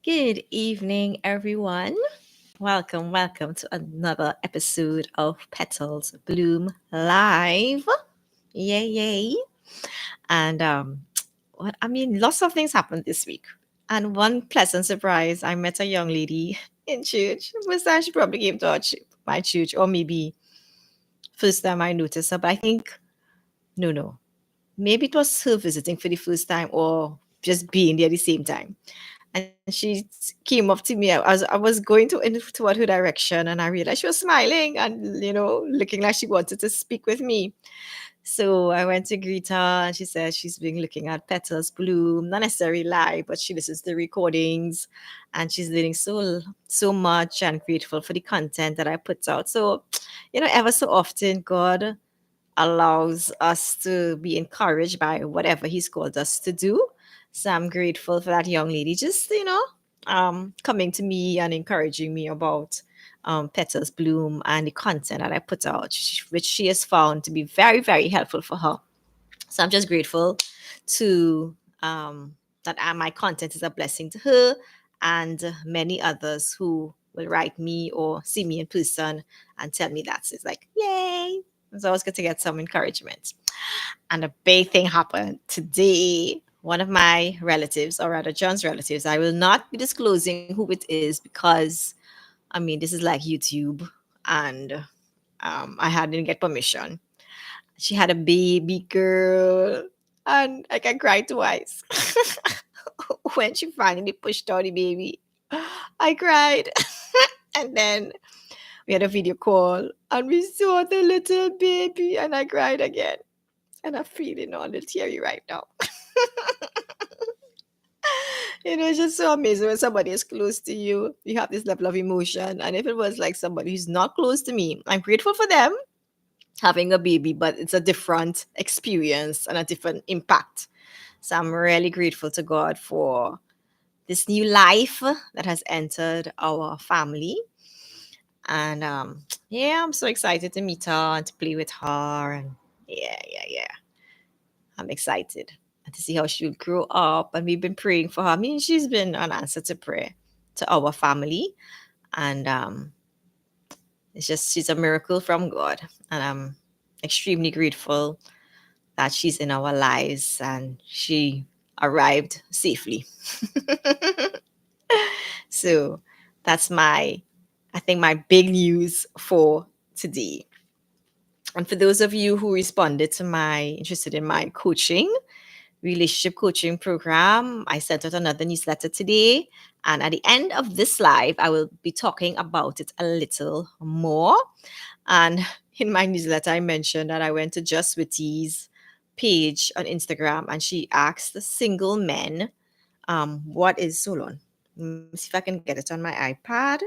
Good evening, everyone. Welcome to another episode of Petals Bloom Live. Yay, yay. And lots of things happened this week. And one pleasant surprise, I met a young lady in church. Was that she probably came to my church, or maybe first time I noticed her. But I think, no. Maybe it was her visiting for the first time or just being there at the same time. And she came up to me. I was going toward her direction, and I realized she was smiling and looking like she wanted to speak with me. So I went to greet her, and she said she's been looking at Petals Bloom, not necessarily live, but she listens to recordings, and she's learning so much and grateful for the content that I put out. So, ever so often, God allows us to be encouraged by whatever He's called us to do. So I'm grateful for that young lady just, coming to me and encouraging me about Petals Bloom and the content that I put out, which she has found to be very, very helpful for her. So I'm just grateful to that my content is a blessing to her and many others who will write me or see me in person and tell me that. So it's like, yay! It's always good to get some encouragement. And a big thing happened today. One of my relatives, or rather John's relatives, I will not be disclosing who it is because, this is like YouTube, and I hadn't get permission. She had a baby girl, and I can cry twice. When she finally pushed out the baby, I cried. And then we had a video call, and we saw the little baby, and I cried again. And I'm feeling all a little teary right now. It's just so amazing when somebody is close to you. You have this level of emotion. And if it was like somebody who's not close to me, I'm grateful for them having a baby, but it's a different experience and a different impact. So I'm really grateful to God for this new life that has entered our family. And yeah, I'm so excited to meet her and to play with her. And yeah. I'm excited and to see how she will grow up. And we've been praying for her. She's been an answer to prayer to our family. And she's a miracle from God. And I'm extremely grateful that she's in our lives and she arrived safely. So that's I think, my big news for today. And for those of you who responded to interested in my relationship coaching program, I sent out another newsletter today. And at the end of this live, I will be talking about it a little more. And in my newsletter, I mentioned that I went to Just Witty's page on Instagram, and she asked the single men, what is, hold on, let me see if I can get it on my iPad.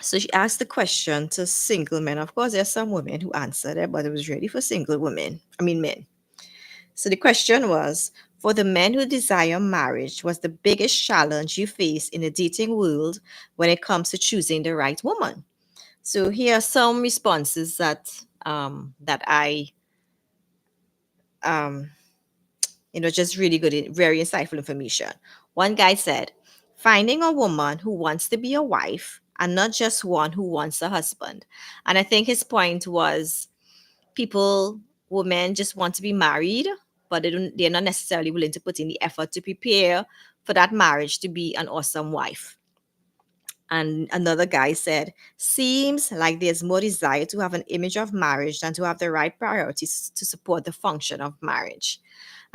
So she asked the question to single men. Of course, there's some women who answered it, but it was really for single men. So the question was, for the men who desire marriage, what's the biggest challenge you face in the dating world when it comes to choosing the right woman? So here are some responses that I um, just really good, very insightful information. One guy said, finding a woman who wants to be a wife and not just one who wants a husband. And I think his point was women just want to be married, but they're not necessarily willing to put in the effort to prepare for that marriage to be an awesome wife. And another guy said, seems like there's more desire to have an image of marriage than to have the right priorities to support the function of marriage.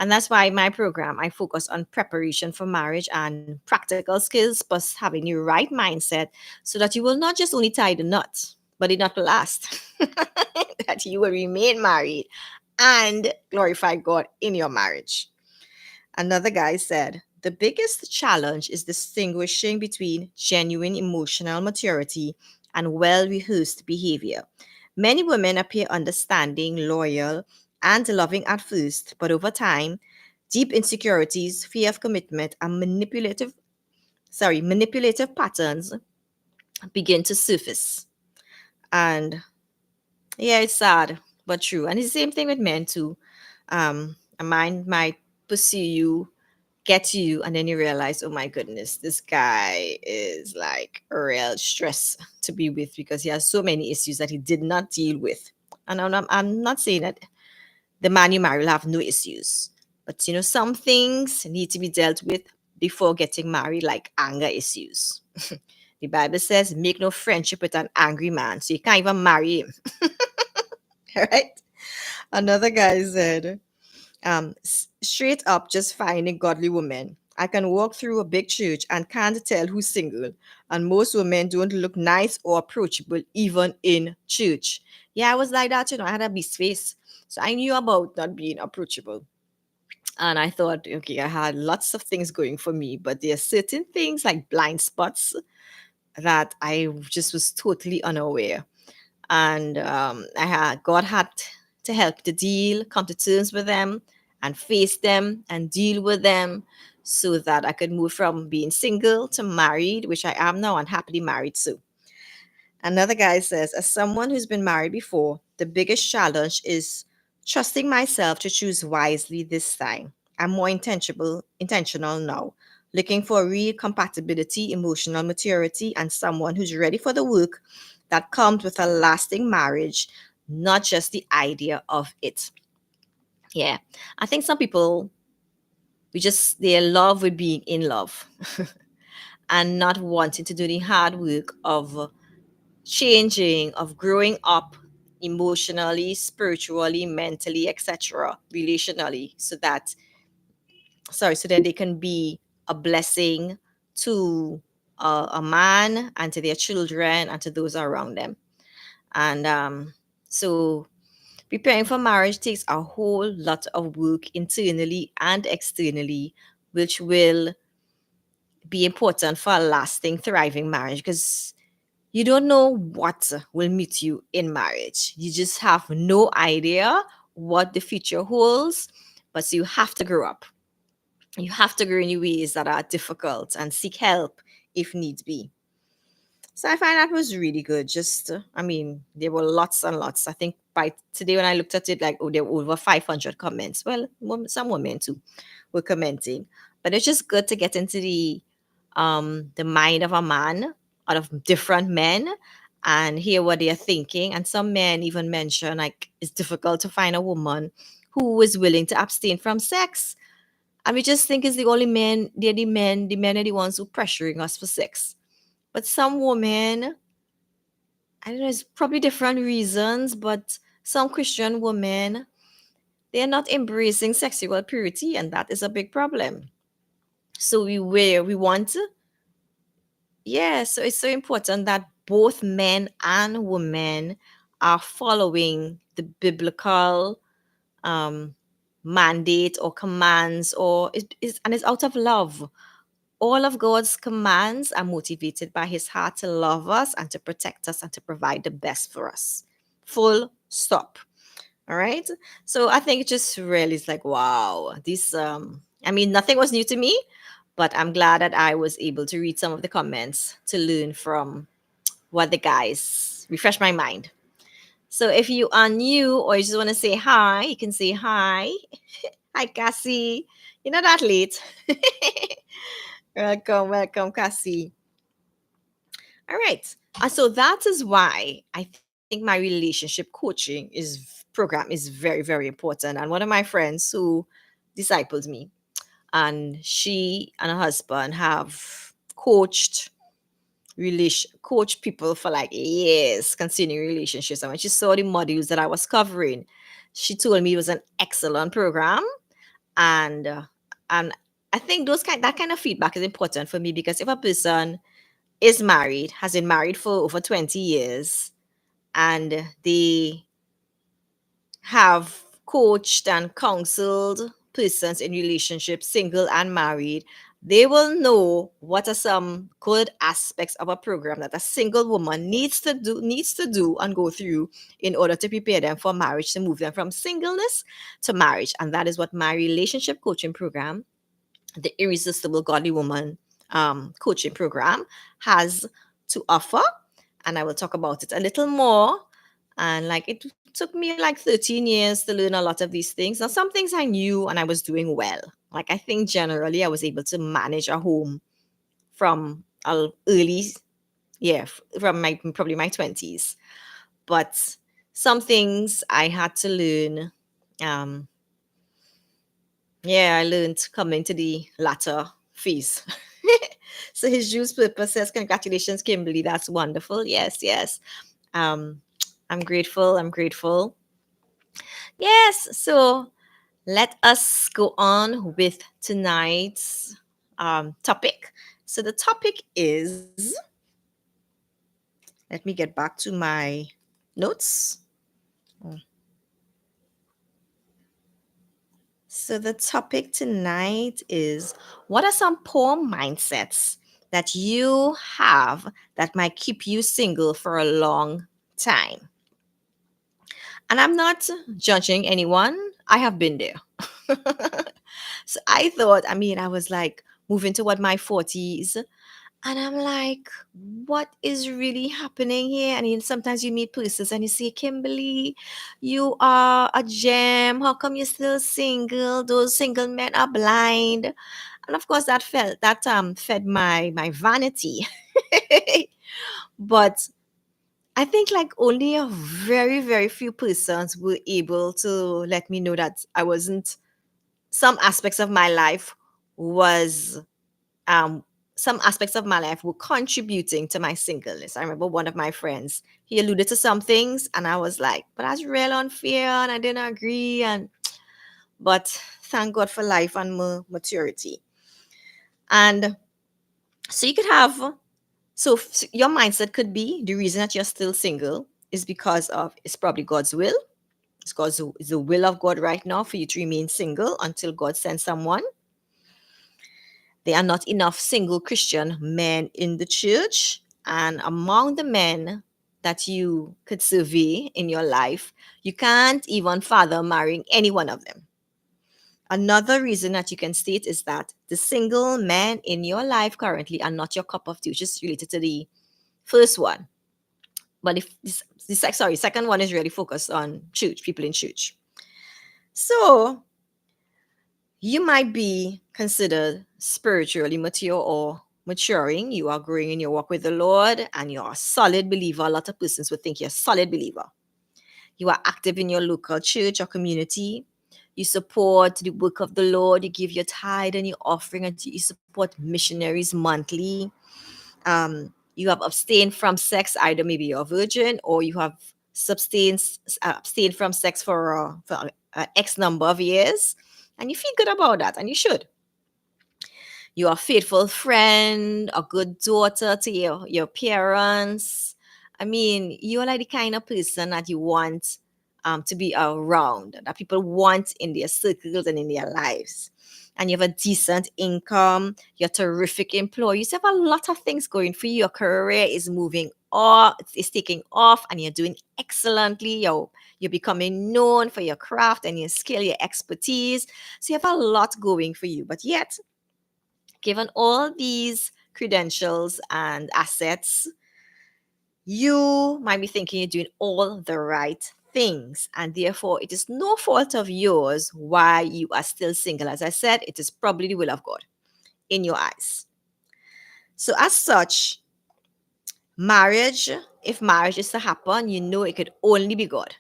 And that's why my program, I focus on preparation for marriage and practical skills, plus having the right mindset so that you will not just only tie the knot, but it not last, that you will remain married and glorify God in your marriage. Another guy said, the biggest challenge is distinguishing between genuine emotional maturity and well rehearsed behavior. Many women appear understanding, loyal, and loving at first, but over time, deep insecurities, fear of commitment, and manipulative patterns begin to surface. And yeah, it's sad, but true. And it's the same thing with men too. A man might pursue you, get you, and then you realize, oh my goodness, this guy is like a real stress to be with because he has so many issues that he did not deal with. And I'm not saying that the man you marry will have no issues, but some things need to be dealt with before getting married, like anger issues. The Bible says, make no friendship with an angry man, so you can't even marry him. Right? Another guy said, straight up, just finding godly women. I can walk through a big church and can't tell who's single, and most women don't look nice or approachable even in church. Yeah, I was like that, I had a beast face, so I knew about not being approachable. And I thought, okay, I had lots of things going for me, but there are certain things like blind spots that I just was totally unaware. And God had to help to deal, come to terms with them, and face them and deal with them, so that I could move from being single to married, which I am now, and happily married. So another guy says, as someone who's been married before, the biggest challenge is trusting myself to choose wisely this time. I'm more intentional now, looking for real compatibility, emotional maturity, and someone who's ready for the work that comes with a lasting marriage, not just the idea of it. Yeah. I think some people, they love with being in love and not wanting to do the hard work of changing, of growing up emotionally, spiritually, mentally, etc., relationally, so that they can be a blessing to a man and to their children and to those around them. And so preparing for marriage takes a whole lot of work internally and externally, which will be important for a lasting, thriving marriage, because you don't know what will meet you in marriage. You just have no idea what the future holds, but so you have to grow up. You have to grow in ways that are difficult and seek help if needs be. So I find that was really good. Just, there were lots and lots. I think by today when I looked at it, like, oh, there were over 500 comments. Well, some women too were commenting, but it's just good to get into the mind of a man, out of different men, and hear what they are thinking. And some men even mention like it's difficult to find a woman who is willing to abstain from sex. And we just think it's the only men, the men are the ones who pressuring us for sex. But some women, I don't know, it's probably different reasons, but some Christian women, they're not embracing sexual purity, and that is a big problem. So we want, yeah, so it's so important that both men and women are following the biblical um, mandate or commands, or and it's out of love. All of God's commands are motivated by his heart to love us and to protect us and to provide the best for us. Full stop. All right. So I think it just really is like, wow, nothing was new to me, but I'm glad that I was able to read some of the comments to learn from what the guys refresh my mind. So if you are new or you just want to say hi, you can say hi. Hi, Cassie. You're not that late. Welcome, welcome, Cassie. All right. So that is why I think my relationship coaching program is very, very important. And one of my friends who disciples me, and she and her husband have coached people for like years concerning relationships. And when she saw the modules that I was covering, she told me it was an excellent program. And uh, and I think that kind of feedback is important for me, because if a person is married, has been married for over 20 years, and they have coached and counseled persons in relationships, single and married, they will know what are some good aspects of a program that a single woman needs to do and go through in order to prepare them for marriage, to move them from singleness to marriage. And that is what my relationship coaching program, the Irresistible Godly Woman coaching program, has to offer. And I will talk about it a little more. And like, it took me like 13 years to learn a lot of these things. Now, some things I knew and I was doing well. Like, I think generally I was able to manage a home from early, yeah, from my probably my 20s. But some things I had to learn. Um, yeah, I learned coming to the latter phase. So his juice purpose says, congratulations, Kimberly. That's wonderful. Yes, yes. Um, I'm grateful. I'm grateful. Yes. So let us go on with tonight's topic. So the topic is, let me get back to my notes. So the topic tonight is, what are some poor mindsets that you have that might keep you single for a long time? And I'm not judging anyone. I have been there. So I thought, I mean, I was like moving toward my 40s, and I'm like, what is really happening here? And then sometimes you meet persons and you say, Kimberly, you are a gem. How come you're still single? Those single men are blind. And of course that fed my vanity. But I think like only a very, very few persons were able to let me know that I wasn't, some aspects of my life was um some aspects of my life were contributing to my singleness. I remember one of my friends, he alluded to some things and I was like, but that's real unfair and I didn't agree. And but thank God for life and maturity. And so you could have, your mindset could be the reason that you're still single is because of, it's probably God's will. It's the will of God right now for you to remain single until God sends someone. There are not enough single Christian men in the church. And among the men that you could survey in your life, you can't even fathom marrying any one of them. Another reason that you can state is that the single men in your life currently are not your cup of tea, which is related to the first one. But if second one is really focused on church, people in church. So you might be considered spiritually mature or maturing. You are growing in your walk with the Lord and you're a solid believer. A lot of persons would think you're a solid believer. You are active in your local church or community. You support the work of the Lord. You give your tithe and your offering, and you support missionaries monthly. You have abstained from sex, either maybe you're a virgin or you have abstained from sex for X number of years, and you feel good about that, and you should. You're a faithful friend, a good daughter to your parents. I mean, you're like the kind of person that you want to be around, that people want in their circles and in their lives. And you have a decent income, you're a terrific employee. You have a lot of things going for you. Your career is moving off, it's taking off, and you're doing excellently. You're becoming known for your craft and your skill, your expertise. So you have a lot going for you. But yet, given all these credentials and assets, you might be thinking you're doing all the right things. And therefore, it is no fault of yours why you are still single. As I said, it is probably the will of God in your eyes. So, as such, marriage, if marriage is to happen, you know it could only be God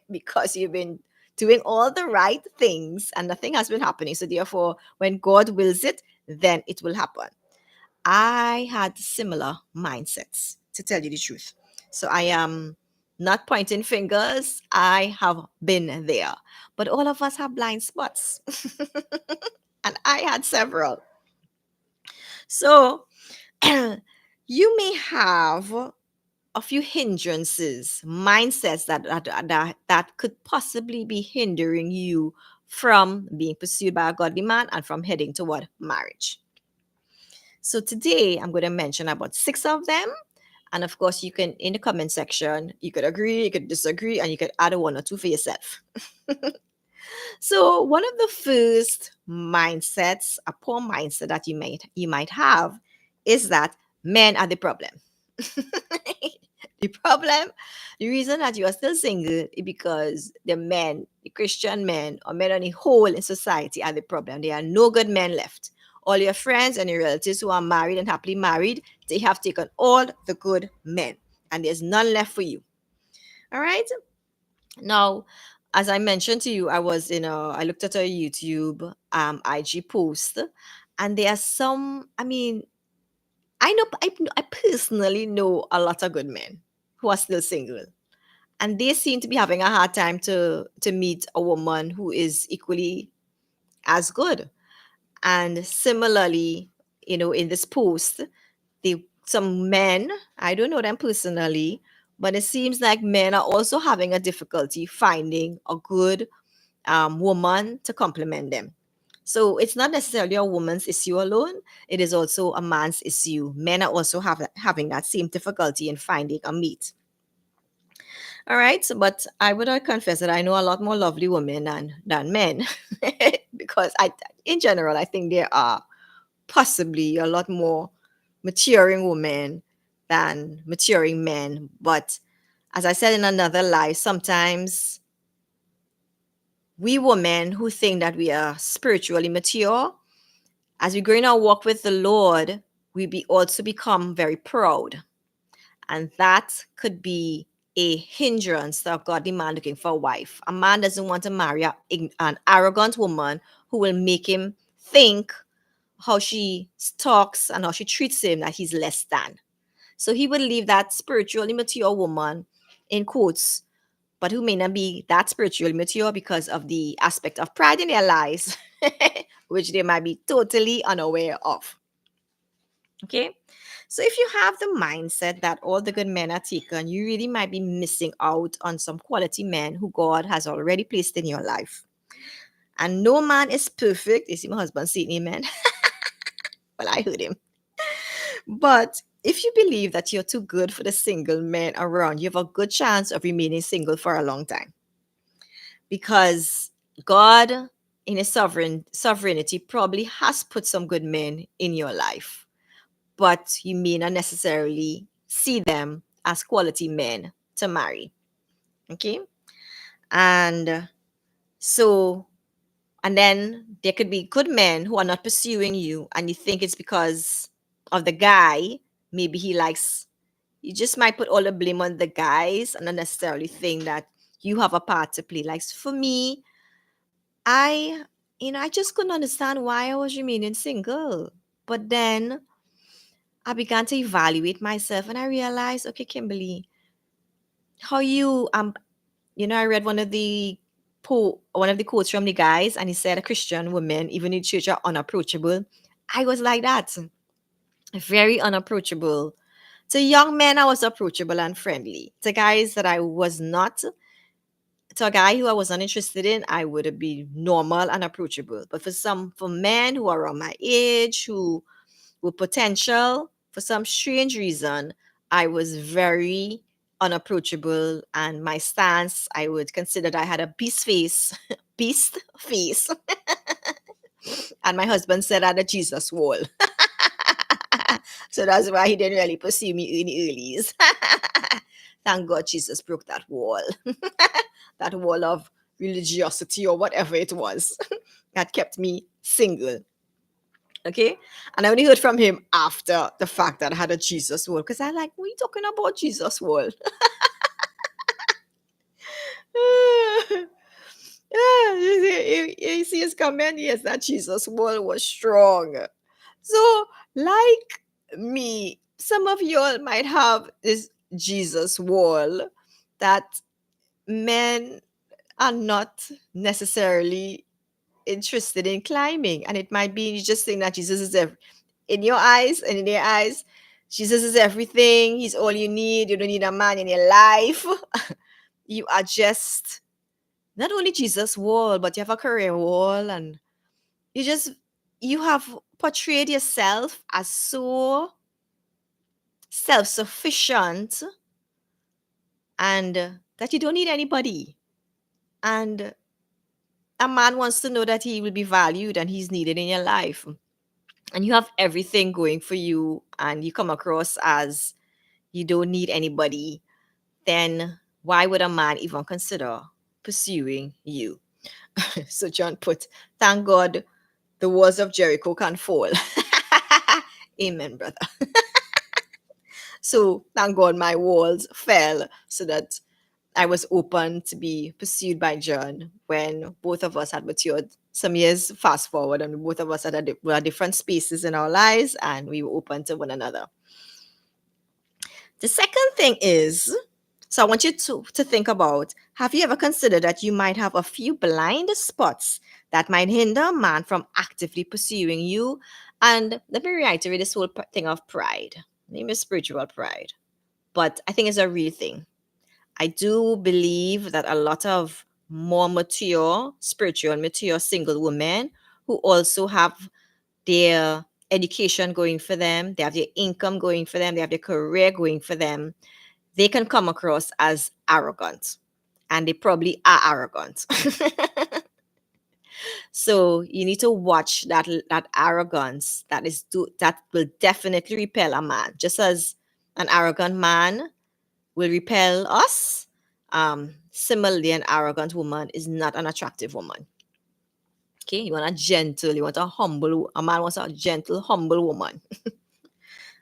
because you've been doing all the right things and nothing has been happening. So, therefore, when God wills it, then it will happen. I had similar mindsets, to tell you the truth. So I am not pointing fingers. I have been there. But all of us have blind spots. And I had several. So you may have a few hindrances, mindsets that could possibly be hindering you from being pursued by a godly man and from heading toward marriage. So today I'm going to mention about 6 of them. And of course, you can, in the comment section, you could agree, you could disagree, and you could add a 1 or 2 for yourself. So one of the first mindsets, a poor mindset that you might have, is that men are the problem. The problem, the reason that you are still single is because the men, the Christian men, or men on the whole in society are the problem. There are no good men left. All your friends and your relatives who are married and happily married, they have taken all the good men, and there's none left for you. All right. Now, as I mentioned to you, I looked at a YouTube IG post, and there are some. I mean, I personally know a lot of good men who are still single, and they seem to be having a hard time to meet a woman who is equally as good. And similarly, in this post, some men, I don't know them personally, but it seems like men are also having a difficulty finding a good woman to complement them. So it's not necessarily a woman's issue alone. It is also a man's issue. Men are also having that same difficulty in finding a mate. All right. So, but I would confess that I know a lot more lovely women than men because in general, I think there are possibly a lot more maturing women than maturing men. But as I said in another life, sometimes we women who think that we are spiritually mature, as we grow in our walk with the Lord, also become very proud. And that could be a hindrance to a godly man looking for a wife. A man doesn't want to marry an arrogant woman who will make him think how she talks and how she treats him that he's less than. So he would leave that spiritually mature woman, in quotes, but who may not be that spiritually mature because of the aspect of pride in their lives, which they might be totally unaware of. Okay. So if you have the mindset that all the good men are taken, you really might be missing out on some quality men who God has already placed in your life. And no man is perfect. You see my husband saying amen. Well, I heard him. But if you believe that you're too good for the single men around, you have a good chance of remaining single for a long time. Because God, in his sovereignty, probably has put some good men in your life, but you may not necessarily see them as quality men to marry. Okay. And so, and then there could be good men who are not pursuing you, and you think it's because of the guy. Maybe you just might put all the blame on the guys and not necessarily think that you have a part to play. Like for me, I, I just couldn't understand why I was remaining single. But then I began to evaluate myself and I realized, okay, Kimberly, how I read one of the quotes from the guys, and he said a Christian woman, even in church, are unapproachable. I was like that, very unapproachable. To young men, I was approachable and friendly. To guys that I was not, to a guy who I was not interested in, I would be normal and approachable. But for men who are around my age, who were potential, for some strange reason, I was very unapproachable. And my stance, I would consider that I had a beast face, beast face. And my husband said I had a Jesus wall. So that's why he didn't really pursue me in the earlies. Thank God Jesus broke that wall. That wall of religiosity or whatever it was that kept me single. Okay. And I only heard from him after the fact that I had a Jesus wall. Because I like, what are you talking about, Jesus wall? Yeah, you see his comment? Yes, that Jesus wall was strong. So, like me, some of y'all might have this Jesus wall that men are not necessarily interested in climbing. And it might be you just think that Jesus is in your eyes and in their eyes. Jesus is everything. He's all you need. You don't need a man in your life. You are just not only Jesus wall, but you have a career wall, and you have portrayed yourself as so self-sufficient and that you don't need anybody. And a man wants to know that he will be valued and he's needed in your life. And you have everything going for you, and you come across as you don't need anybody. then why would a man even consider pursuing you? So John put, thank God the walls of Jericho can fall. Amen, brother. So thank God my walls fell so that I was open to be pursued by John when both of us had matured. Some years fast forward, and both of us were at different spaces in our lives, and we were open to one another. The second thing is, so I want you to think about, have you ever considered that you might have a few blind spots that might hinder a man from actively pursuing you? And let me reiterate this whole thing of pride. Name is spiritual pride, but I think it's a real thing. I do believe that a lot of more mature, spiritual, mature single women who also have their education going for them, they have their income going for them, they have their career going for them, they can come across as arrogant. And they probably are arrogant. So you need to watch that arrogance that will definitely repel a man. Just as an arrogant man will repel us. Similarly, an arrogant woman is not an attractive woman. Okay, you want a gentle, you want a man wants a gentle, humble woman.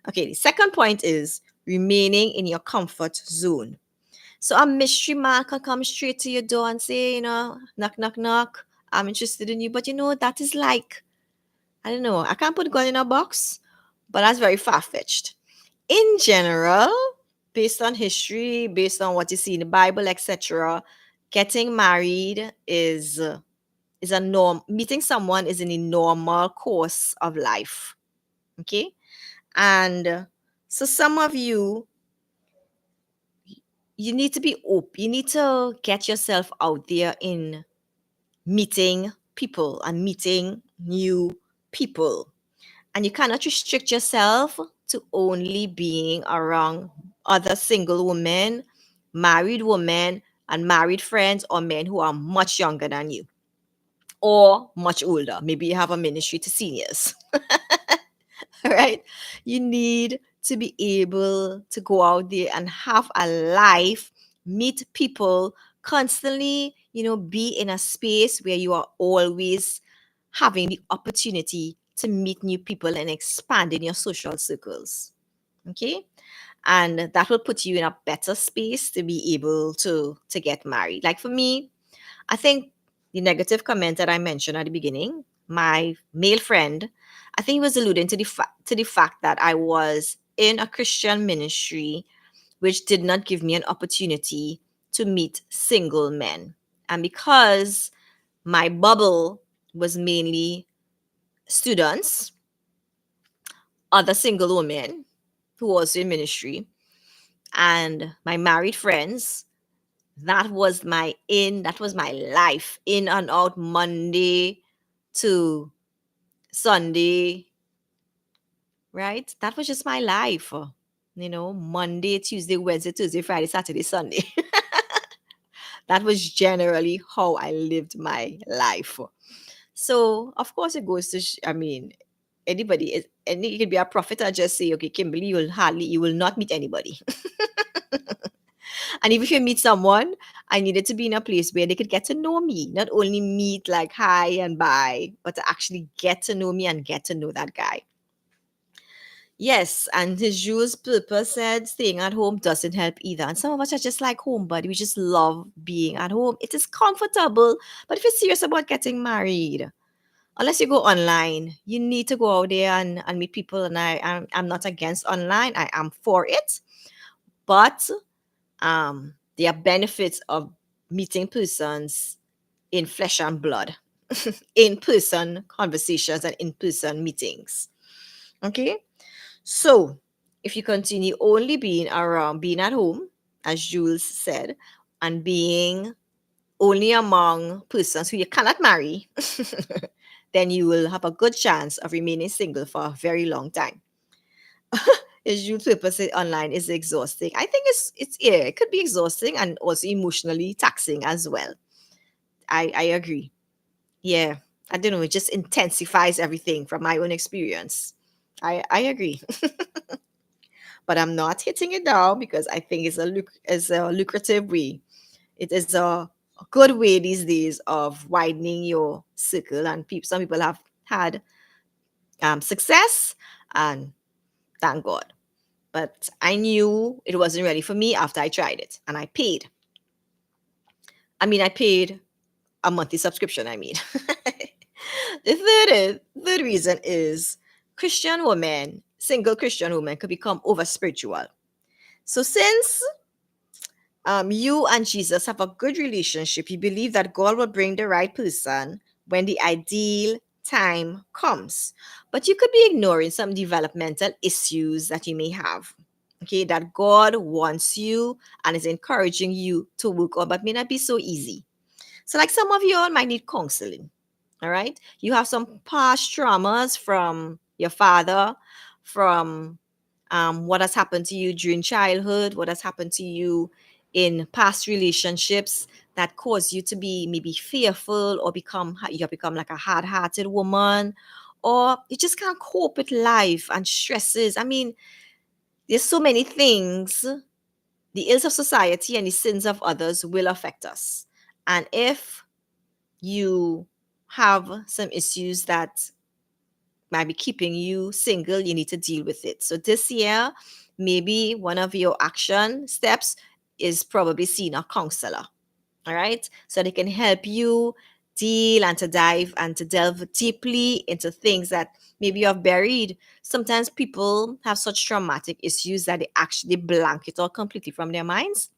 Okay, the second point is remaining in your comfort zone. So a mystery man can come straight to your door and say, knock, knock, knock, I'm interested in you. But that is like, I don't know, I can't put God in a box, but that's very far-fetched. In general, based on history, based on what you see in the Bible, etc., getting married is a norm. Meeting someone is in a normal course of life. Okay, and so some of you, you need to be open. You need to get yourself out there in meeting people and meeting new people. And you cannot restrict yourself to only being around other single women, married women, and married friends or men who are much younger than you or much older. Maybe you have a ministry to seniors. Right? You need to be able to go out there and have a life, meet people constantly, be in a space where you are always having the opportunity to meet new people and expand in your social circles. Okay? And that will put you in a better space to be able to get married. Like for me, I think the negative comment that I mentioned at the beginning, my male friend, I think he was alluding to the fact that I was in a Christian ministry which did not give me an opportunity to meet single men. And because my bubble was mainly students, other single women who was in ministry, and my married friends, that was my life, in and out, Monday to Sunday, right? That was just my life. Monday, Tuesday, Wednesday, Thursday, Friday, Saturday, Sunday. That was generally how I lived my life. So of course it goes to anybody you could be a prophet and just say, okay, Kimberly, you will not meet anybody. And if you meet someone, I needed to be in a place where they could get to know me, not only meet like hi and bye, but to actually get to know me and get to know that guy. Yes, and his Jules Purpose said staying at home doesn't help either. And some of us are just like homebody. We just love being at home. It is comfortable. But if you're serious about getting married, unless you go online, you need to go out there and meet people. And I'm not against online. I am for it. But there are benefits of meeting persons in flesh and blood, in person conversations and in person meetings. Okay, so if you continue only being around, being at home, as Jules said, and being only among persons who you cannot marry, then you will have a good chance of remaining single for a very long time. As Jules Purpose said, online is exhausting. I think it's yeah, it could be exhausting and also emotionally taxing as well. I agree. Yeah. I don't know, it just intensifies everything from my own experience. I agree. but I'm not hitting it down because I think it's a lucrative way. It is a good way these days of widening your circle, and some people have had success, and thank God. But I knew it wasn't ready for me after I tried it, and I paid. I paid a monthly subscription. The third reason is Christian women, single Christian women, could become over spiritual. So since you and Jesus have a good relationship, you believe that God will bring the right person when the ideal time comes. But you could be ignoring some developmental issues that you may have. Okay, that God wants you and is encouraging you to work on, but may not be so easy. So, like some of you all might need counseling. All right. You have some past traumas from your father, from what has happened to you during childhood, what has happened to you in past relationships that cause you to be maybe fearful, or you have become like a hard-hearted woman, or you just can't cope with life and stresses. There's so many things. The ills of society and the sins of others will affect us. And if you have some issues that might be keeping you single, you need to deal with it. So this year, maybe one of your action steps is probably seeing a counselor. All right. So they can help you deal and to dive and to delve deeply into things that maybe you have buried. Sometimes people have such traumatic issues that they actually blank it out completely from their minds.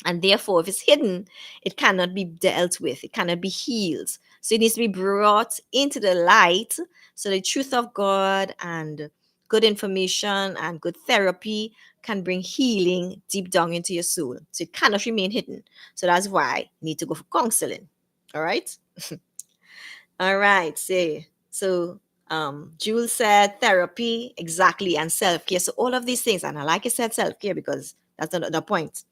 And therefore, if it's hidden, it cannot be dealt with, it cannot be healed. So it needs to be brought into the light. So the truth of God and good information and good therapy can bring healing deep down into your soul. So it cannot remain hidden. So that's why you need to go for counseling. All right. All right. Jules said therapy, exactly, and self care. So all of these things, and I like I said self care because that's the point.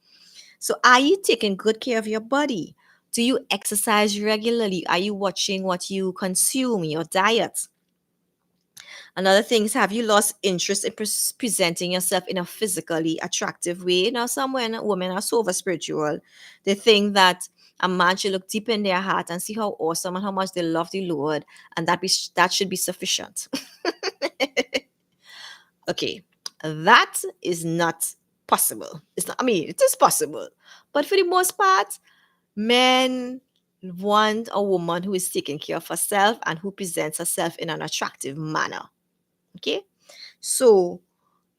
So, are you taking good care of your body? Do you exercise regularly? Are you watching what you consume, your diet? Another thing is, have you lost interest in presenting yourself in a physically attractive way? Now, some women are so over spiritual, they think that a man should look deep in their heart and see how awesome and how much they love the Lord, and that should be sufficient. Okay, that is not possible. It's not. It is possible, but for the most part, men want a woman who is taking care of herself and who presents herself in an attractive manner. Okay? So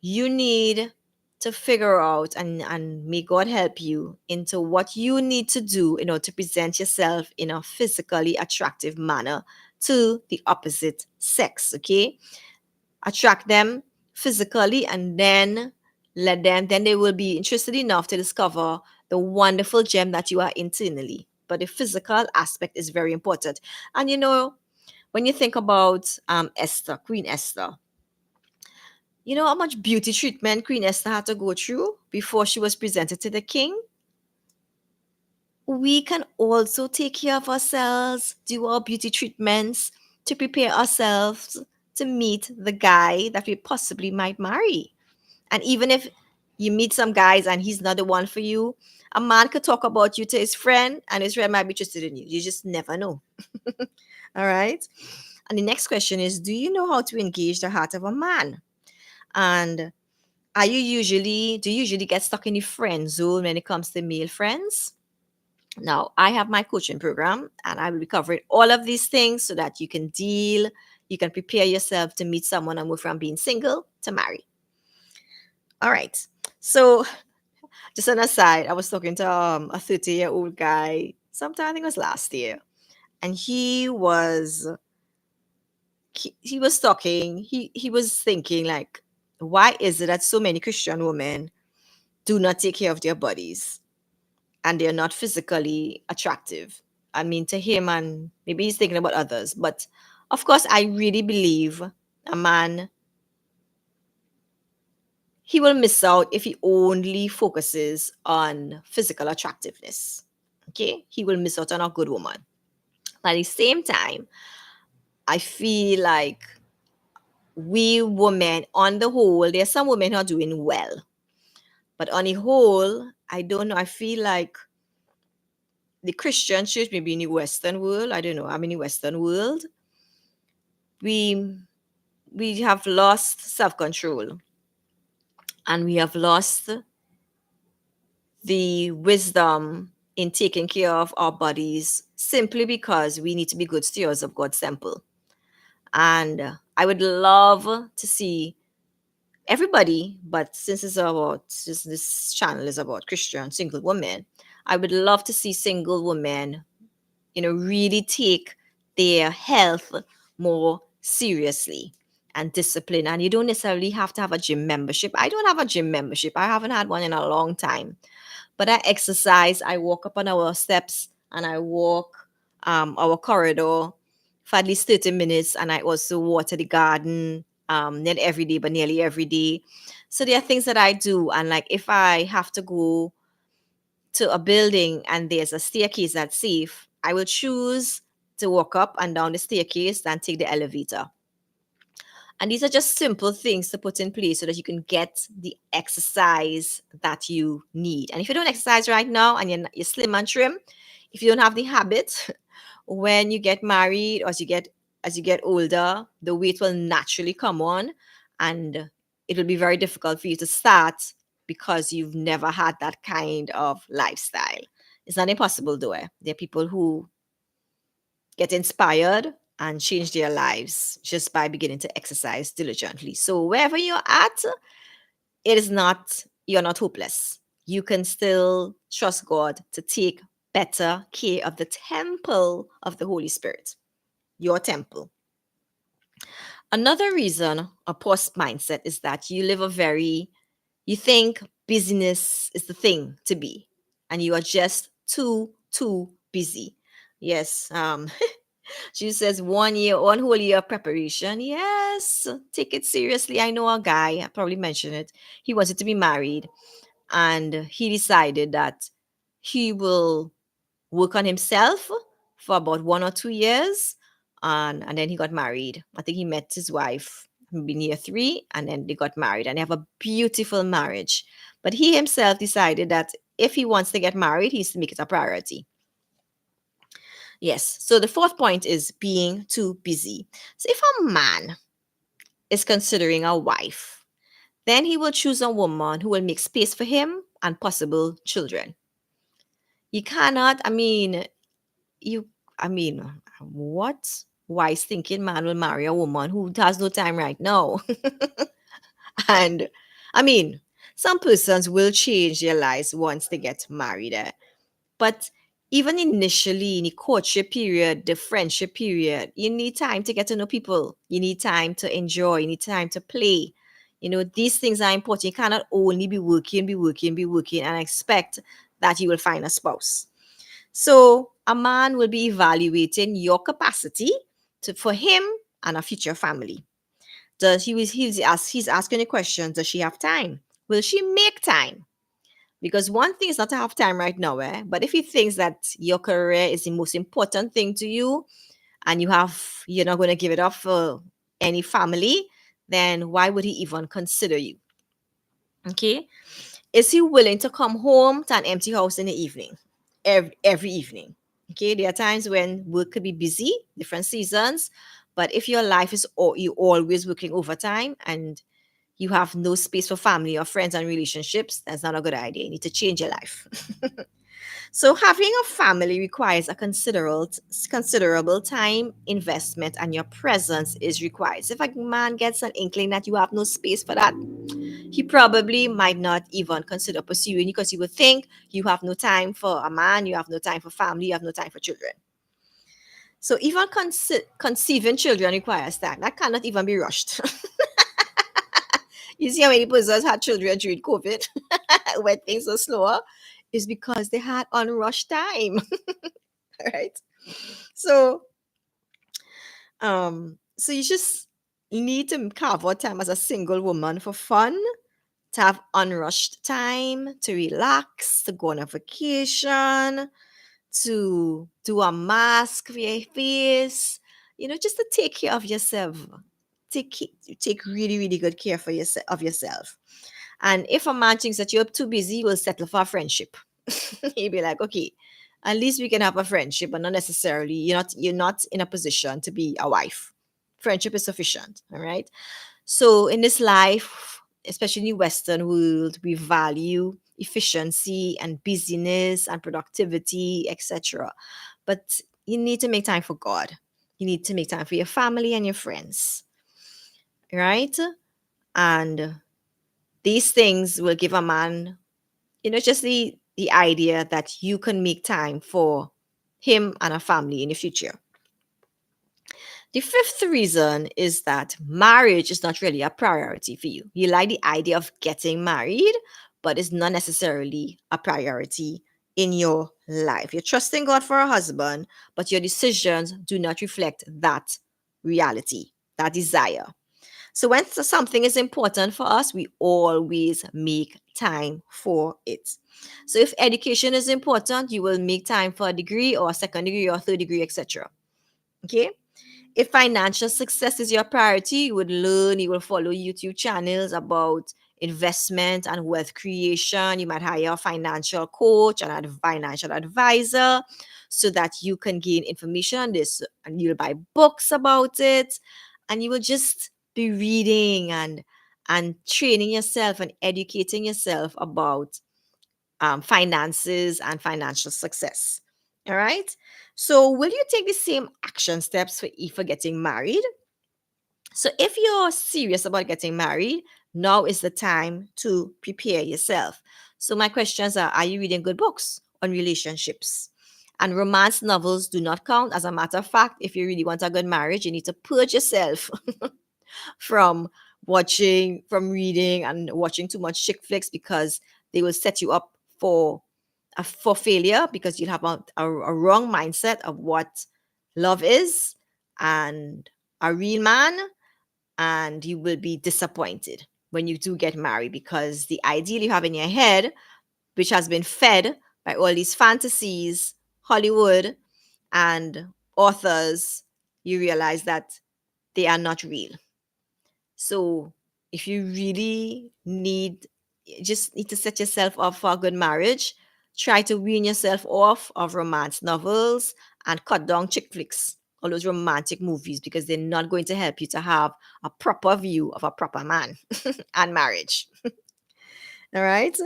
you need to figure out, and may God help you into what you need to do in order to present yourself in a physically attractive manner to the opposite sex. Okay? Attract them physically, and then then they will be interested enough to discover the wonderful gem that you are internally. But the physical aspect is very important. And when you think about Esther, Queen Esther, you know how much beauty treatment Queen Esther had to go through before she was presented to the king? We can also take care of ourselves, do our beauty treatments to prepare ourselves to meet the guy that we possibly might marry. And even if you meet some guys and he's not the one for you, a man could talk about you to his friend, and his friend might be interested in you. You just never know. All right. And the next question is, do you know how to engage the heart of a man? And do you usually get stuck in the friend zone when it comes to male friends? Now, I have my coaching program, and I will be covering all of these things so that you can prepare yourself to meet someone and move from being single to marry. All right. So, just an aside, I was talking to a 30-year-old guy sometime, I think it was last year, and he was talking, he was thinking like, why is it that so many Christian women do not take care of their bodies and they're not physically attractive? To him, and maybe he's thinking about others, but of course, I really believe a man, he will miss out if he only focuses on physical attractiveness. Okay, he will miss out on a good woman. But at the same time, I feel like we women, on the whole, there's some women who are doing well, but on the whole, I don't know. I feel like the Christian church, maybe in the Western world, I don't know. I'm in the Western world. We we have lost self-control, and we have lost the wisdom in taking care of our bodies simply because we need to be good stewards of God's temple. And I would love to see everybody, but since this channel is about Christian single women, I would love to see single women, really take their health more seriously and discipline. And you don't necessarily have to have a gym membership. I don't have a gym membership. I haven't had one in a long time. But I exercise. I walk up on our steps and I walk our corridor for at least 30 minutes. And I also water the garden, not every day, but nearly every day. So there are things that I do. And like if I have to go to a building and there's a staircase that's safe, I will choose to walk up and down the staircase than take the elevator. And these are just simple things to put in place so that you can get the exercise that you need. And if you don't exercise right now and you're slim and trim, if you don't have the habit, when you get married or as you get older, the weight will naturally come on, and it will be very difficult for you to start because you've never had that kind of lifestyle. It's not impossible though. There are people who get inspired and change their lives just by beginning to exercise diligently. So wherever you're at, you're not hopeless. You can still trust God to take better care of the temple of the Holy Spirit, your temple. Another reason a post mindset is that you think busyness is the thing to be, and you are just too busy. Yes, she says 1 year, 1 whole year of preparation. Yes, take it seriously. I know a guy, I probably mentioned it. He wanted to be married and he decided that he will work on himself for about 1 or 2 years, and then he got married. I think he met his wife maybe near 3, and then they got married and they have a beautiful marriage. But he himself decided that if he wants to get married, he needs to make it a priority. Yes. So the fourth point is being too busy. So if a man is considering a wife, then he will choose a woman who will make space for him and possible children. You cannot, you, I mean, what wise thinking man will marry a woman who has no time right now? And I mean, some persons will change their lives once they get married. But even initially, in the courtship period, the friendship period, you need time to get to know people. You need time to enjoy. You need time to play. These things are important. You cannot only be working, and expect that you will find a spouse. So a man will be evaluating your capacity for him and a future family. He's asking the question, does she have time? Will she make time? Because one thing is not to have time right now, but if he thinks that your career is the most important thing to you and you're not going to give it up for any family, then why would he even consider you? Okay. Is he willing to come home to an empty house in the evening? Every evening. Okay. There are times when work could be busy, different seasons. But if your life is you always working overtime and you have no space for family or friends and relationships, that's not a good idea. You need to change your life. So having a family requires a considerable time investment, and your presence is required. So if a man gets an inkling that you have no space for that, he probably might not even consider pursuing you because he would think you have no time for a man, you have no time for family, you have no time for children. So even conceiving children requires time. That cannot even be rushed. You see how many persons had children during COVID when things were slower? Is because they had unrushed time. Right? So so you just need to carve out time as a single woman for fun, to have unrushed time, to relax, to go on a vacation, to do a mask for your face, just to take care of yourself. take really, really good care for of yourself. And if a man thinks that you're too busy, he will settle for a friendship. He'll be like, okay, at least we can have a friendship, but not necessarily you're not in a position to be a wife. Friendship is sufficient, all right? So in this life, especially in the Western world, we value efficiency and busyness and productivity, etc. But you need to make time for God. You need to make time for your family and your friends, right? And these things will give a man, just the idea that you can make time for him and a family in the future. The fifth reason is that marriage is not really a priority for you. You like the idea of getting married, but it's not necessarily a priority in your life. You're trusting God for a husband, but your decisions do not reflect that reality, that desire. So when something is important for us, we always make time for it. So if education is important, you will make time for a degree or a second degree or a third degree, etc. Okay? If financial success is your priority, you would learn, you will follow YouTube channels about investment and wealth creation. You might hire a financial coach and a financial advisor so that you can gain information on this, and you'll buy books about it, and you will just be reading and training yourself and educating yourself about finances and financial success. All right. So, will you take the same action steps for getting married? So, if you're serious about getting married, now is the time to prepare yourself. So, my questions are you reading good books on relationships? And romance novels do not count. As a matter of fact, if you really want a good marriage, you need to purge yourself from from reading and watching too much chick flicks, because they will set you up for failure, because you'll have a wrong mindset of what love is and a real man, and you will be disappointed when you do get married, because the ideal you have in your head, which has been fed by all these fantasies, Hollywood, and authors, you realize that they are not real. So if you really just need to set yourself up for a good marriage, try to wean yourself off of romance novels and cut down chick flicks, all those romantic movies, because they're not going to help you to have a proper view of a proper man and marriage. All right.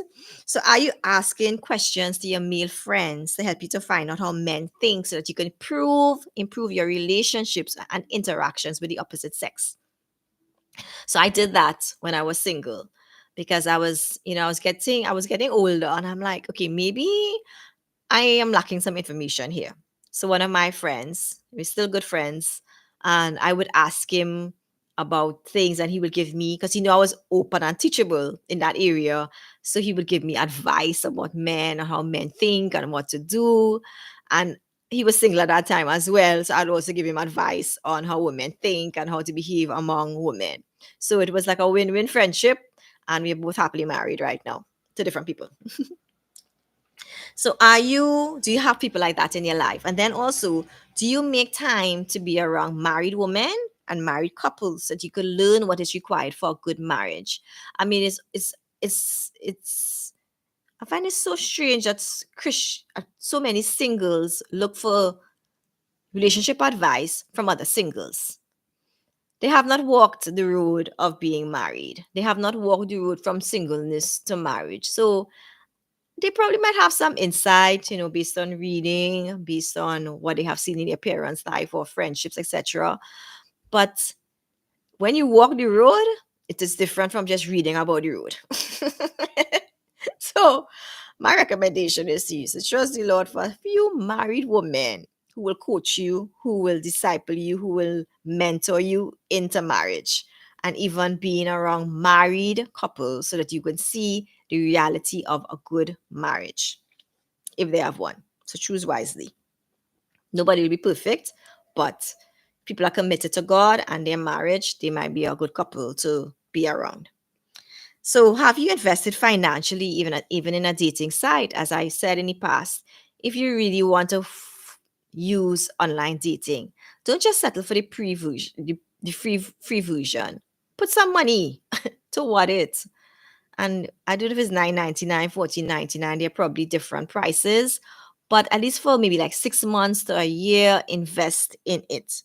So are you asking questions to your male friends to help you to find out how men think, so that you can improve your relationships and interactions with the opposite sex? So I did that when I was single, because I was getting older, and I'm like, okay, maybe I am lacking some information here. So one of my friends, we're still good friends, and I would ask him about things, and he would give me, because I was open and teachable in that area. So he would give me advice about men and how men think and what to do. And he was single at that time as well. So I'd also give him advice on how women think and how to behave among women. So it was like a win-win friendship, and we're both happily married right now to different people. So do you have people like that in your life? And then also, do you make time to be around married women and married couples, so that you can learn what is required for a good marriage? I mean, it's I find it so strange that so many singles look for relationship advice from other singles. They have not walked the road of being married. They have not walked the road from singleness to marriage. So they probably might have some insight, based on reading, based on what they have seen in their parents' life or friendships, etc. But when you walk the road, it is different from just reading about the road. So my recommendation is to you to trust the Lord for a few married women who will coach you, who will disciple you, who will mentor you into marriage, and even being around married couples, so that you can see the reality of a good marriage if they have one. So choose wisely. Nobody will be perfect, but people are committed to God and their marriage, they might be a good couple to be around. So, have you invested financially, even in a dating site? As I said in the past, if you really want to use online dating, don't just settle for the the free version. Put some money toward it. And I don't know if it's 9.99, 14.99. They're probably different prices. But at least for maybe like 6 months to a year, invest in it.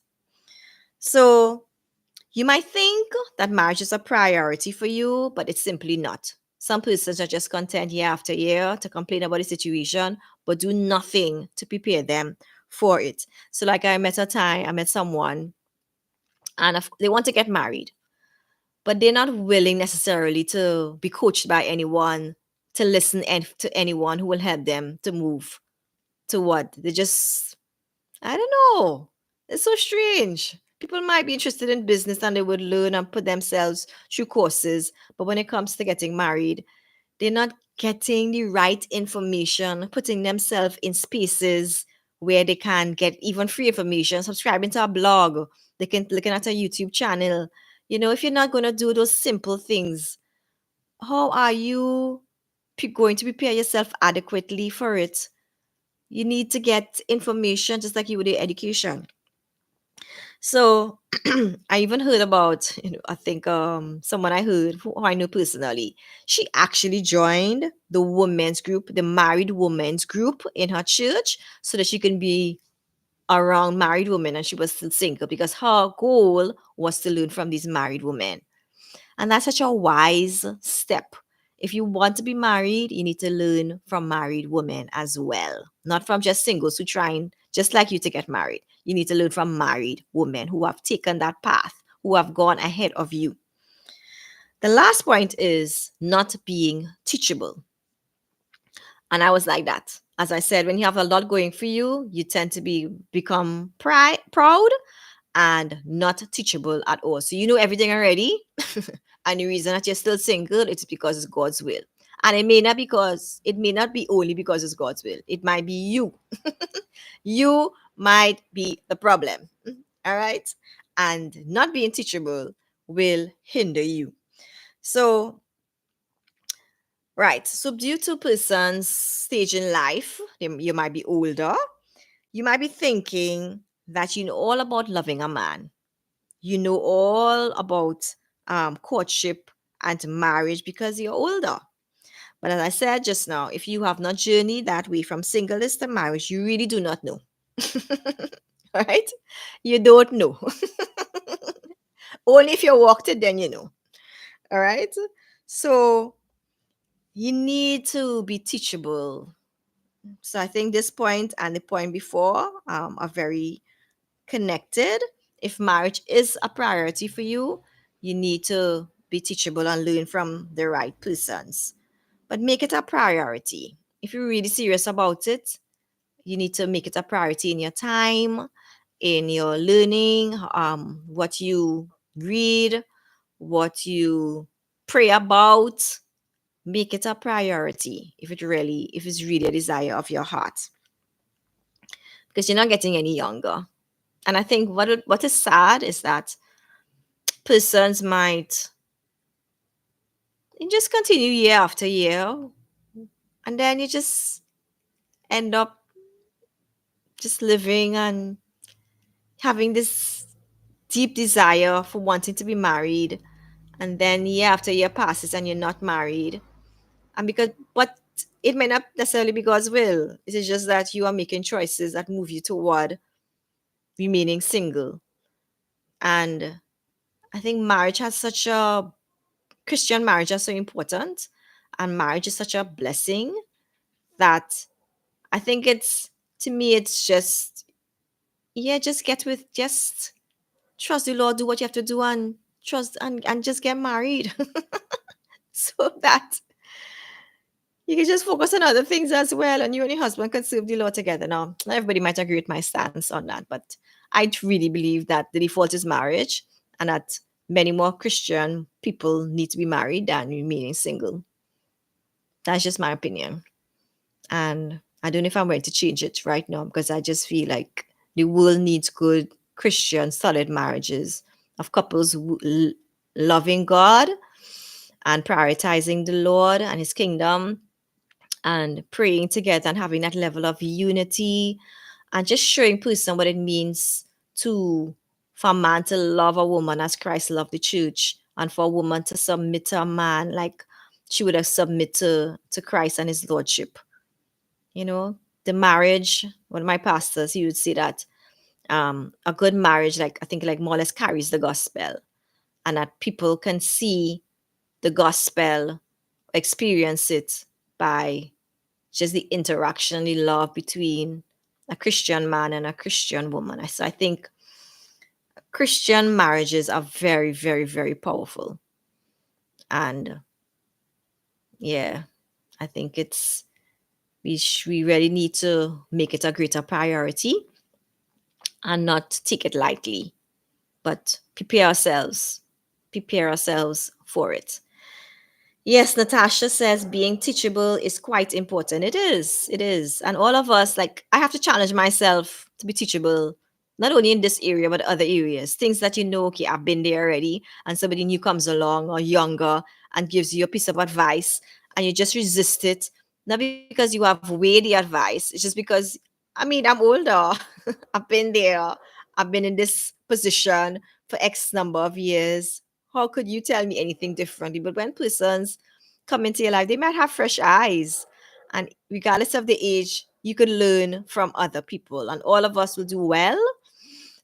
So you might think that marriage is a priority for you, but it's simply not. Some persons are just content year after year to complain about the situation, but do nothing to prepare them for it. So, like I met someone, and they want to get married, but they're not willing necessarily to be coached by anyone, to listen to anyone who will help them to move to what they just, I don't know. It's so strange. People might be interested in business and they would learn and put themselves through courses. But when it comes to getting married, they're not getting the right information, putting themselves in spaces where they can get even free information, subscribing to a blog, they can looking at a YouTube channel. If you're not going to do those simple things, how are you going to prepare yourself adequately for it? You need to get information just like you would do education. So I even heard about, I think someone I heard who I know personally, she actually joined the women's group, the married women's group in her church so that she can be around married women and she was still single because her goal was to learn from these married women. And that's such a wise step. If you want to be married, you need to learn from married women as well, not from just singles who trying just like you to get married. You need to learn from married women who have taken that path, who have gone ahead of you. The last point is not being teachable. And I was like that. As I said, when you have a lot going for you, you tend to become proud and not teachable at all. So you know everything already. And the reason that you're still single, it's because it's God's will. And it may not be only because it's God's will. It might be you. You might be the problem. All right. And not being teachable will hinder you. So, right. So due to person's stage in life, you might be older. You might be thinking that you know all about loving a man. You know all about courtship and marriage because you're older. But as I said just now, if you have not journeyed that way from singleness to marriage, you really do not know. Right? You don't know. Only if you walked it, then you know. All right? So you need to be teachable. So I think this point and the point before are very connected. If marriage is a priority for you, you need to be teachable and learn from the right persons. But make it a priority. If you're really serious about it, you need to make it a priority in your time, in your learning, what you read, what you pray about. Make it a priority if it's really a desire of your heart. Because you're not getting any younger. And I think what is sad is that persons might just continue year after year, and then you just end up just living and having this deep desire for wanting to be married, and then year after year passes and you're not married. And but it may not necessarily be God's will. It is just that you are making choices that move you toward remaining single. And I think Christian marriage is so important, and marriage is such a blessing that I think to me, it's just, yeah, just trust the Lord, do what you have to do, and trust and just get married so that you can just focus on other things as well, and you and your husband can serve the Lord together. Now, not everybody might agree with my stance on that, but I really believe that the default is marriage, and that many more Christian people need to be married than remaining single. That's just my opinion. And I don't know if I'm ready to change it right now because I just feel like the world needs good Christian, solid marriages of couples loving God and prioritizing the Lord and His kingdom and praying together and having that level of unity and just showing person what it means to for a man to love a woman as Christ loved the church, and for a woman to submit to a man like she would have submit to Christ and his lordship. You know, the marriage, one of my pastors, he would say that a good marriage, like I think like more or less carries the gospel, and that people can see the gospel, experience it by just the interaction, the love between a Christian man and a Christian woman. So I think Christian marriages are very, very, very powerful. And yeah, I think we really need to make it a greater priority and not take it lightly, but prepare ourselves for it. Yes, Natasha says being teachable is quite important. It is. It is. And all of us, like, I have to challenge myself to be teachable, not only in this area, but other areas. Things that you know, okay, I've been there already, and somebody new comes along or younger and gives you a piece of advice, and you just resist it. Not because you have weighed the advice, it's just because, I mean, I'm older. I've been there. I've been in this position for X number of years. How could you tell me anything differently? But when persons come into your life, they might have fresh eyes. And regardless of the age, you could learn from other people. And all of us will do well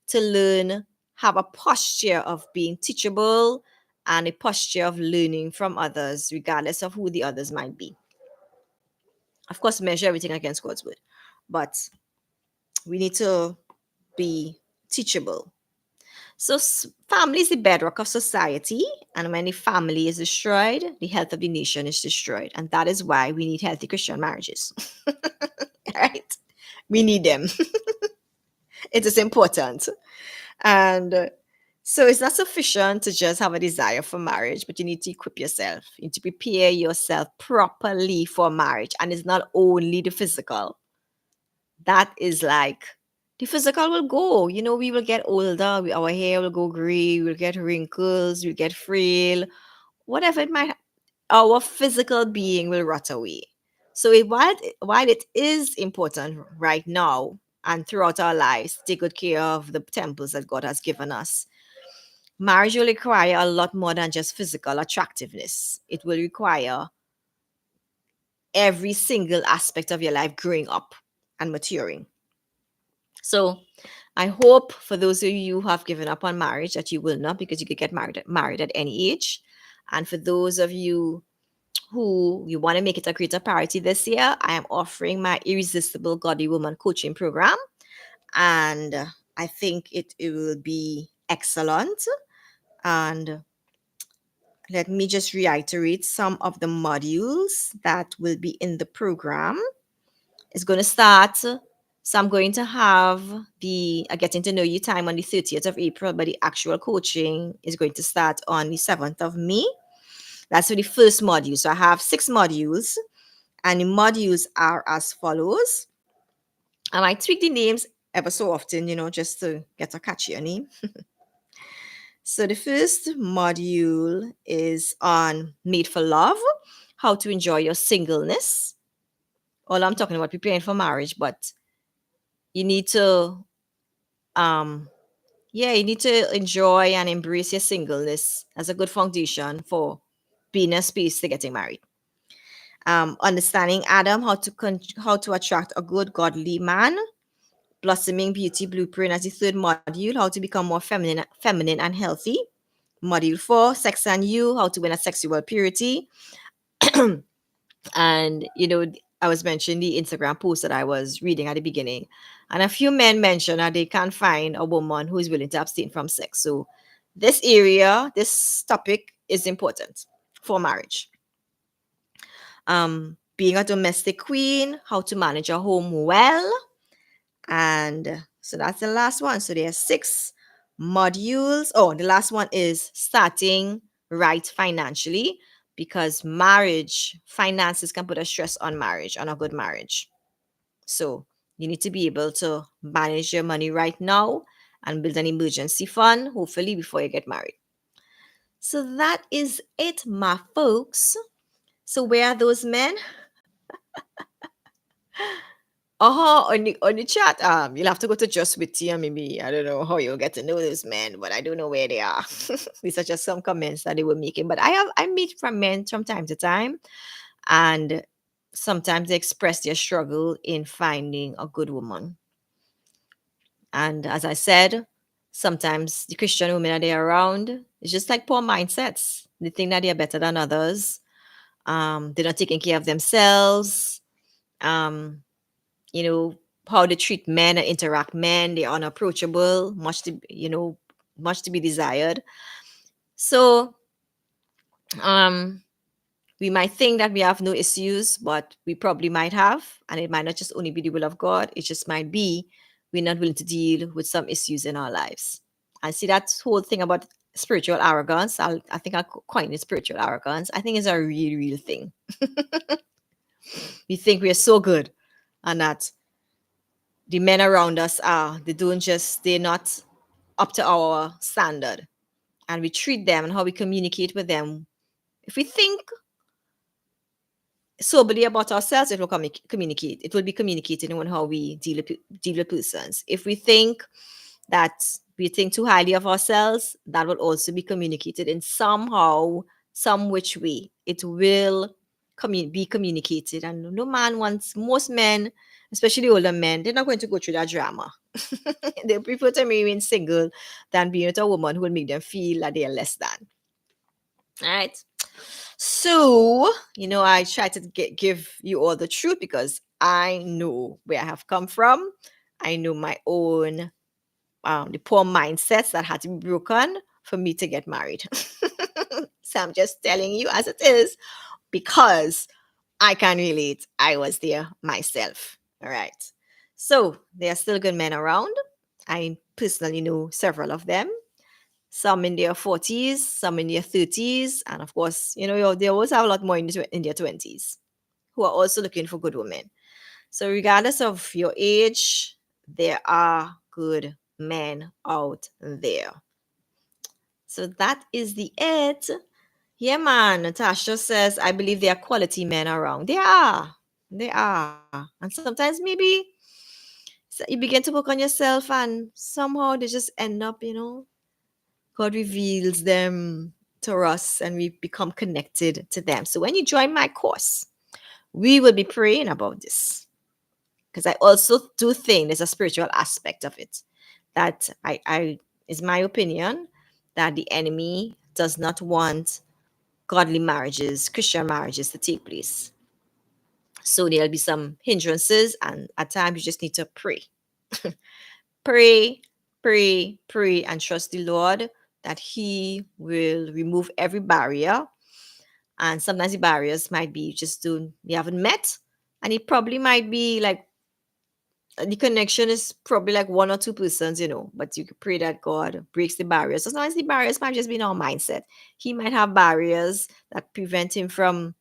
to learn, have a posture of being teachable and a posture of learning from others, regardless of who the others might be. Of course, measure everything against God's word. But we need to be teachable. So, family is the bedrock of society, and when the family is destroyed, the health of the nation is destroyed. And that is why we need healthy Christian marriages. Right? We need them. It is important. And so, it's not sufficient to just have a desire for marriage, but you need to equip yourself. You need to prepare yourself properly for marriage. And it's not only the physical, that is like the physical will go. You know, we will get older, our hair will go gray, we'll get wrinkles, we'll get frail, whatever it might, our physical being will rot away. So while it is important right now and throughout our lives to take good care of the temples that God has given us, marriage will require a lot more than just physical attractiveness. It will require every single aspect of your life growing up and maturing. So I hope for those of you who have given up on marriage that you will not, because you could get married at any age. And for those of you who you want to make it a greater priority this year, I am offering my Irresistible Godly Woman coaching program. And I think it will be excellent. And let me just reiterate some of the modules that will be in the program. It's going to start. So I'm going to have the Getting to Know You time on the 30th of April, but the actual coaching is going to start on the 7th of May. That's for the first module. So I have 6 modules, and the modules are as follows. I might tweak the names ever so often, just to get a catchier name. So the first module is on Made for Love, how to enjoy your singleness. All I'm talking about preparing for marriage, but you need to you need to enjoy and embrace your singleness as a good foundation for being a space to getting married. Understanding Adam, how to attract a good godly man. Blossoming Beauty Blueprint as the third module, how to become more feminine and healthy. Module 4, Sex and You, how to win a sexual purity. And I was mentioning the Instagram post that I was reading at the beginning, and a few men mentioned that they can't find a woman who is willing to abstain from sex. So this topic is important for marriage. Being a domestic queen, how to manage a home well. And so that's the last one. So there are 6 modules. Oh, the last one is starting right financially, because marriage finances can put a stress on marriage, on a good marriage. So you need to be able to manage your money right now and build an emergency fund, hopefully before you get married. So that is it, my folks. So where are those men? On the chat, you'll have to go to Just Witty and maybe I don't know how you'll get to know those men, but I don't know where they are. These are just some comments that they were making. But I meet from men from time to time, and sometimes they express their struggle in finding a good woman. And as I said, sometimes the Christian women that they're around, it's just like poor mindsets. They think that they're better than others. They're not taking care of themselves. Um, you know, how they treat men and interact men, they're unapproachable, much to be desired. So um we might think that we have no issues, but we probably might have, and it might not just only be the will of God, it just might be we're not willing to deal with some issues in our lives. I see that whole thing about spiritual arrogance. I think I'll coin it spiritual arrogance. I think it's a real, real thing. We think we're so good and that the men around us they're not up to our standard. And we treat them and how we communicate with them. If we think soberly about ourselves, it will communicate. It will be communicated in how we deal with persons. If we think that we think too highly of ourselves, that will also be communicated in somehow, some which way. It will be communicated. And no man wants, most men, especially older men, they're not going to go through that drama. They prefer to remain single than being with a woman who will make them feel that they are less than. All right. So, I try to give you all the truth because I know where I have come from. I know my own, the poor mindsets that had to be broken for me to get married. So I'm just telling you as it is because I can relate. I was there myself. All right. So there are still good men around. I personally know several of them, some in their 40s, some in their 30s, and of course, they always have a lot more in their 20s who are also looking for good women. So, regardless of your age, there are good men out there. So, that is the it. Yeah, man. Natasha says, I believe there are quality men around. They are. They are. And sometimes maybe you begin to work on yourself and somehow they just end up, God reveals them to us and we become connected to them. So when you join my course, we will be praying about this because I also do think there's a spiritual aspect of it that I is my opinion that the enemy does not want godly marriages, Christian marriages to take place. So there'll be some hindrances, and at times you just need to pray. Pray, pray, pray, and trust the Lord that He will remove every barrier. And sometimes the barriers might be you haven't met, and it probably might be like the connection is probably like one or two persons, but you could pray that God breaks the barriers. So sometimes the barriers might just be in our mindset. He might have barriers that prevent him from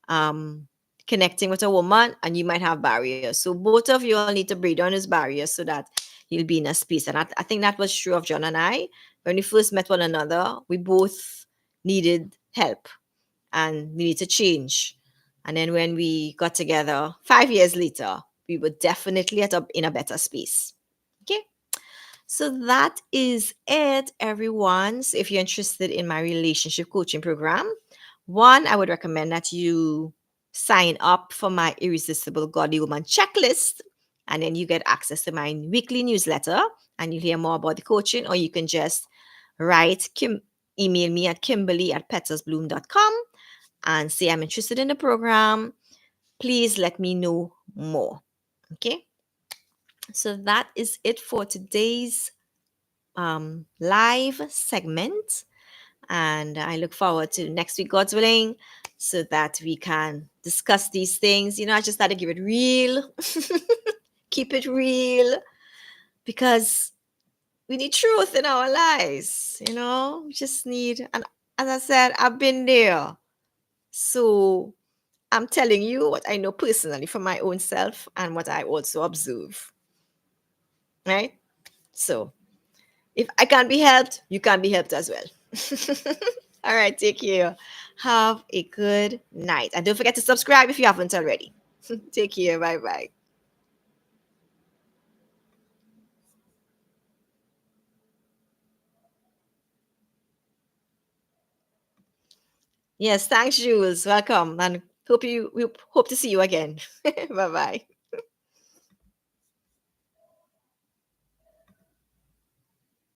um, connecting with a woman, and you might have barriers. So both of you all need to break down his barriers so that he'll be in a space. And I think that was true of John and I. When we first met one another, we both needed help and we need to change. And then when we got together 5 years later, we were definitely in a better space. Okay. So that is it, everyone. So if you're interested in my relationship coaching program, one, I would recommend that you sign up for my Irresistible Godly Woman checklist, and then you get access to my weekly newsletter, and you'll hear more about the coaching, or you can just email me at kimberly@petalsbloom.com and say I'm interested in the program. Please let me know more. Okay. So that is it for today's live segment. And I look forward to next week, God's willing, so that we can discuss these things. I just got to give it real, keep it real, because we need truth in our lives. We just need, and as I said, I've been there. So I'm telling you what I know personally from my own self and what I also observe. Right? So if I can't be helped, you can be helped as well. All right, take care. Have a good night. And don't forget to subscribe if you haven't already. Take care. Bye bye. Yes, thanks, Jules. Welcome, and hope to see you again. Bye bye.